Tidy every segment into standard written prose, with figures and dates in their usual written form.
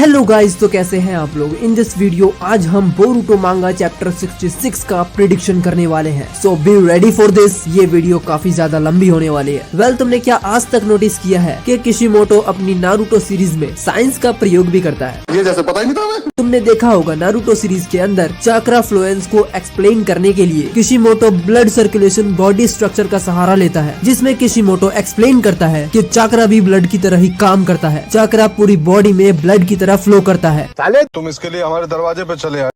Hello guys, तो कैसे हैं आप लोग। इन दिस वीडियो आज हम बोरुटो मांगा चैप्टर 66 का प्रिडिक्शन करने वाले हैं। सो बी रेडी फॉर दिस। ये वीडियो काफी ज्यादा लंबी होने वाली है। वेल, तुमने क्या आज तक नोटिस किया है कि किशिमोटो अपनी नारुतो सीरीज में साइंस का प्रयोग भी करता है। ये जैसे पता ही नहीं था हमें। तुमने देखा होगा नारुतो सीरीज के अंदर चाक्रा फ्लुएंस को एक्सप्लेन करने के लिए Kishimoto blood circulation body structure का सहारा लेता है, जिसमें किशिमोटो एक्सप्लेन करता है कि चाक्रा भी ब्लड की तरह ही काम करता है। चाक्रा पूरी बॉडी में ब्लड की तरह फ्लो करता है। तुम इसके लिए हमारे दरवाजे पे चले आए।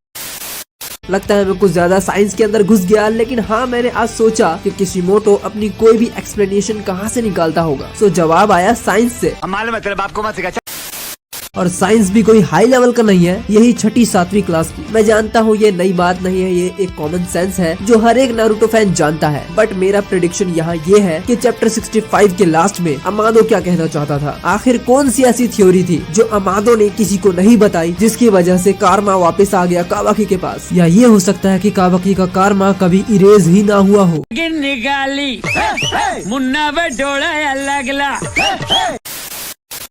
लगता है मैं कुछ ज्यादा साइंस के अंदर घुस गया, लेकिन हाँ, मैंने आज सोचा कि किशिमोटो अपनी कोई भी एक्सप्लेनेशन कहाँ से निकालता होगा। सो जवाब आया साइंस से। और साइंस भी कोई हाई लेवल का नहीं है, यही छठी सातवीं क्लास की। मैं जानता हूँ ये नई बात नहीं है, ये एक कॉमन सेंस है जो हर एक नारुतो फैन जानता है। बट मेरा प्रेडिक्शन यहाँ ये है कि चैप्टर 65 के लास्ट में अमादो क्या कहना चाहता था। आखिर कौन सी ऐसी थ्योरी थी जो अमादो ने किसी को नहीं बताई, जिसकी वजह से कारमा वापस आ गया कावाकी के पास। या ये हो सकता है कि कावाकी का कारमा कभी इरेज ही ना हुआ हो। निकाली मुन्ना लगला।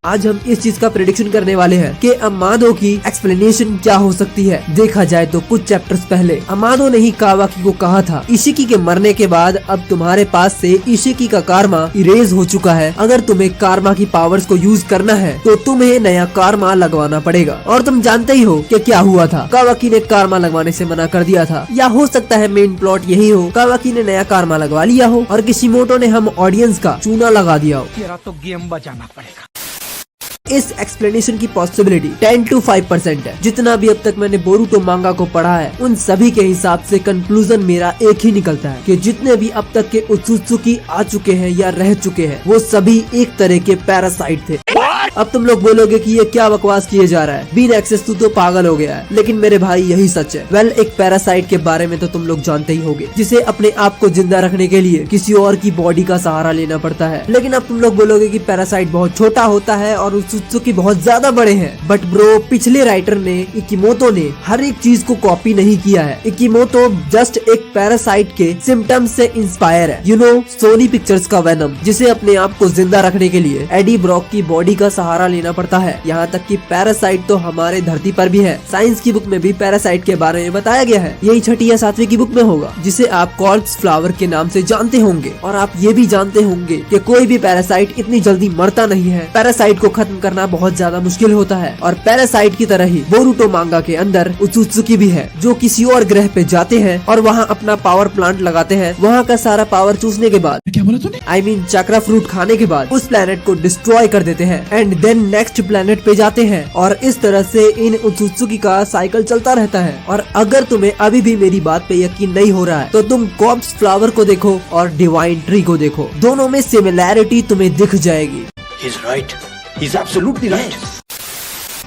आज हम इस चीज का प्रेडिक्शन करने वाले हैं कि अमादो की एक्सप्लेनेशन क्या हो सकती है। देखा जाए तो कुछ चैप्टर्स पहले अमादो ने ही कावाकी को कहा था, इशिकी के मरने के बाद अब तुम्हारे पास से इशिकी का कारमा इरेज हो चुका है। अगर तुम्हें कारमा की पावर्स को यूज करना है तो तुम्हें नया कारमा लगवाना पड़ेगा। और तुम जानते ही हो कि क्या हुआ था। कावाकी ने कारमा लगवाने से मना कर दिया था। या हो सकता है मेन प्लॉट यही हो, कावाकी ने नया कारमा लगवा लिया हो और किशिमोटो ने हम ऑडियंस का चूना लगा दिया हो। तेरा तो गेम बजाना पड़ेगा। इस एक्सप्लेनेशन की पॉसिबिलिटी 10 to 5% है। जितना भी अब तक मैंने बोरुटो मांगा को पढ़ा है, उन सभी के हिसाब से कंक्लूजन मेरा एक ही निकलता है कि जितने भी अब तक के उत्सुत्सुकी आ चुके हैं या रह चुके हैं, वो सभी एक तरह के पैरासाइट थे। अब तुम लोग बोलोगे कि ये क्या बकवास किए जा रहा है, बीन एक्सेस तू तो पागल हो गया है। लेकिन मेरे भाई यही सच है। वेल, एक पैरासाइट के बारे में तो तुम लोग जानते ही होगे, जिसे अपने आप को जिंदा रखने के लिए किसी और की बॉडी का सहारा लेना पड़ता है। लेकिन अब तुम लोग बोलोगे कि पैरासाइट बहुत छोटा होता है और उत्सुत्सुकी बहुत ज्यादा बड़े हैं। बट ब्रो, पिछले राइटर ने इकिमोतो ने हर एक चीज को कॉपी नहीं किया है। इकिमोतो जस्ट एक पैरासाइट के सिम्टम्स से इंस्पायर है। यू नो, सोनी पिक्चर्स का वेनम, जिसे अपने आप को जिंदा रखने के लिए एडी ब्रॉक की बॉडी का सहारा लेना पड़ता है। यहाँ तक कि पैरासाइट तो हमारे धरती पर भी है। साइंस की बुक में भी पैरासाइट के बारे में बताया गया है। यही छठी या सातवीं की बुक में होगा, जिसे आप कॉर्प्स फ्लावर के नाम से जानते होंगे। और आप ये भी जानते होंगे कि कोई भी पैरासाइट इतनी जल्दी मरता नहीं है। पैरासाइट को खत्म करना बहुत ज्यादा मुश्किल होता है। और पैरासाइट की तरह ही बोरुटो मांगा के अंदर उत्सुत्सुकी भी है, जो किसी और ग्रह पे जाते हैं और वहाँ अपना पावर प्लांट लगाते हैं। वहाँ का सारा पावर चूसने के बाद, क्या बोला तूने? I mean, चाक्रा फ्रूट खाने के बाद उस प्लेनेट को डिस्ट्रॉय कर देते हैं एंड देन नेक्स्ट प्लेनेट पे जाते हैं। और इस तरह से इन उत्सुत्सुकी का साइकिल चलता रहता है। और अगर तुम्हें अभी भी मेरी बात पे यकीन नहीं हो रहा है, तो तुम कॉर्प्स फ्लावर को देखो और डिवाइन ट्री को देखो। दोनों में सिमिलैरिटी तुम्हें दिख जाएगी। He's right. He's absolutely right.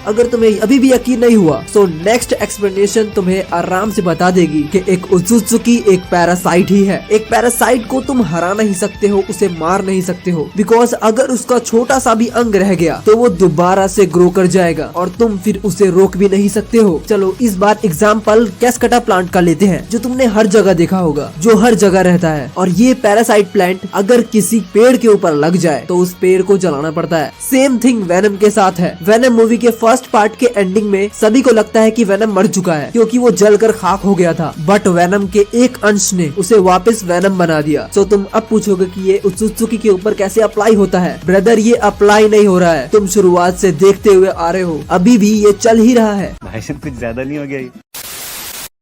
अगर तुम्हें अभी भी यकीन नहीं हुआ, तो नेक्स्ट एक्सप्लेनेशन तुम्हें आराम से बता देगी कि एक उत्सुत्सुकी एक पैरासाइट ही है। एक पैरासाइट को तुम हरा नहीं सकते हो, उसे मार नहीं सकते हो, बिकॉज अगर उसका छोटा सा भी अंग रह गया तो वो दोबारा से ग्रो कर जाएगा और तुम फिर उसे रोक भी नहीं सकते हो। चलो इस बार एग्जाम्पल कैस्कटा प्लांट का लेते हैं, जो तुमने हर जगह देखा होगा, जो हर जगह रहता है। और ये पैरासाइट प्लांट अगर किसी पेड़ के ऊपर लग जाए तो उस पेड़ को जलाना पड़ता है। सेम थिंग वेनम के साथ है। वेनम मूवी के फर्स्ट पार्ट के एंडिंग में सभी को लगता है कि वेनम मर चुका है, क्योंकि वो जलकर खाक हो गया था। बट वेनम के एक अंश ने उसे वापस वेनम बना दिया। तो तुम अब पूछोगे कि ये उत्सुत्सुकी के ऊपर कैसे अप्लाई होता है। ब्रदर, ये अप्लाई नहीं हो रहा है, तुम शुरुआत से देखते हुए आ रहे हो, अभी भी ये चल ही रहा है। भाई साहब, कुछ ज्यादा नहीं हो गया ये?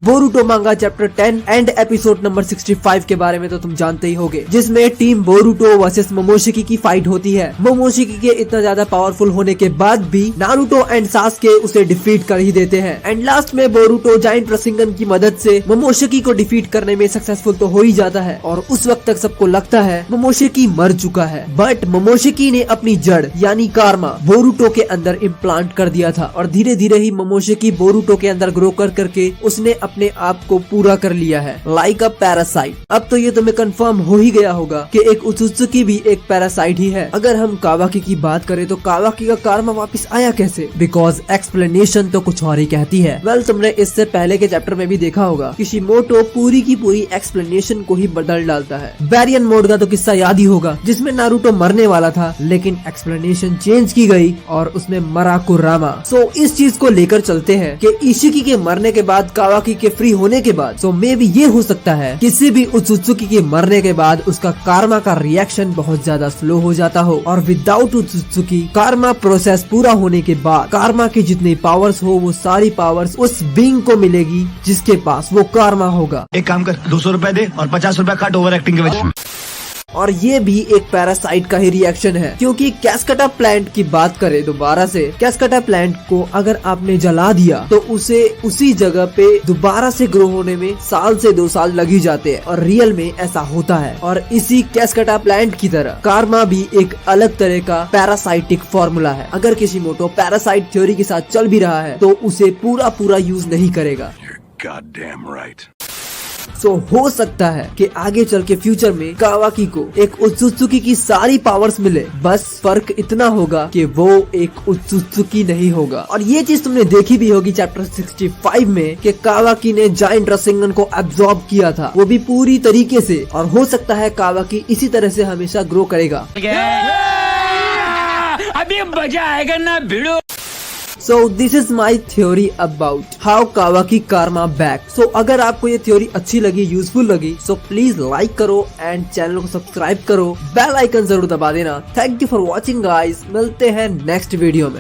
बोरुटो मांगा चैप्टर 10 एंड एपिसोड नंबर 65 के बारे में तो तुम जानते ही होगे, जिसमें टीम बोरुटो वर्सेस मोमोशिकी की फाइट होती है। मोमोशिकी के इतना ज्यादा पावरफुल होने के बाद भी नारुतो एंड सास्के उसे डिफीट कर ही देते हैं। एंड लास्ट में बोरुटो जायंट रसिंगन की मदद से मोमोशिकी को डिफीट करने में सक्सेसफुल तो हो ही जाता है। और उस वक्त तक सबको लगता है मोमोशिकी मर चुका है। बट मोमोशिकी ने अपनी जड़ यानी कारमा बोरुटो के अंदर इम्प्लांट कर दिया था और धीरे धीरे ही मोमोशिकी बोरुटो के अंदर ग्रो कर करके उसने अपने आप को पूरा कर लिया है, लाइक अ पैरासाइट। अब तो ये तुम्हें कंफर्म हो ही गया होगा कि एक उत्सुत्सुकी भी एक पैरासाइट ही है। अगर हम कावाकी की बात करें तो कावाकी का कारमा वापस आया कैसे? बिकॉज एक्सप्लेनेशन तो कुछ और ही कहती है। वेल, तुमने इससे पहले के चैप्टर में भी देखा होगा, किशिमोटो पूरी की पूरी एक्सप्लेनेशन को ही बदल डालता है। है। बैरियन मोड का तो किस्सा याद ही होगा, जिसमें नारुतो मरने वाला था लेकिन एक्सप्लेनेशन चेंज की गई और उसमें मरा कुरामा। सो इस चीज को लेकर चलते हैं कि इशिकी के मरने के बाद कावाकी के फ्री होने के बाद सो मे भी ये हो सकता है किसी भी उत्सुत्सुकी के मरने के बाद उसका कार्मा का रिएक्शन बहुत ज्यादा स्लो हो जाता हो और विदाउट उत्सुत्सुकी कार्मा प्रोसेस पूरा होने के बाद कार्मा की जितनी पावर्स हो वो सारी पावर्स उस बीइंग को मिलेगी जिसके पास वो कार्मा होगा। एक काम कर, 200 रुपए दे और 50 रुपए काट ओवर एक्टिंग के वजह। और ये भी एक पैरासाइट का ही रिएक्शन है, क्योंकि कैस्कटा प्लांट की बात करें दोबारा से, कैस्कटा प्लांट को अगर आपने जला दिया तो उसे उसी जगह पे दोबारा से ग्रो होने में 1 से 2 साल लग ही जाते हैं और रियल में ऐसा होता है। और इसी कैस्कटा प्लांट की तरह कार्मा भी एक अलग तरह का पैरासाइटिक फॉर्मूला है। अगर किशिमोटो पैरासाइट थ्योरी के साथ चल भी रहा है तो उसे पूरा यूज नहीं करेगा। Goddamn right. सो हो सकता है कि आगे चल के फ्यूचर में कावाकी को एक उत्सुत्सुकी की सारी पावर्स मिले, बस फर्क इतना होगा कि वो एक उत्सुत्सुकी नहीं होगा। और ये चीज तुमने देखी भी होगी चैप्टर 65 में कि कावाकी ने जायंट रसेंगन को एब्जॉर्ब किया था, वो भी पूरी तरीके से। और हो सकता है कावाकी इसी तरह से हमेशा ग्रो करेगा। अभी मजा आएगा ना भिड़ो। So this is my theory about how Kawaki karma back. So अगर आपको ये थ्योरी अच्छी लगी, यूजफुल लगी, so प्लीज लाइक करो एंड चैनल को सब्सक्राइब करो, बेल आइकन जरूर दबा देना। Thank you for watching guys, मिलते हैं नेक्स्ट वीडियो में।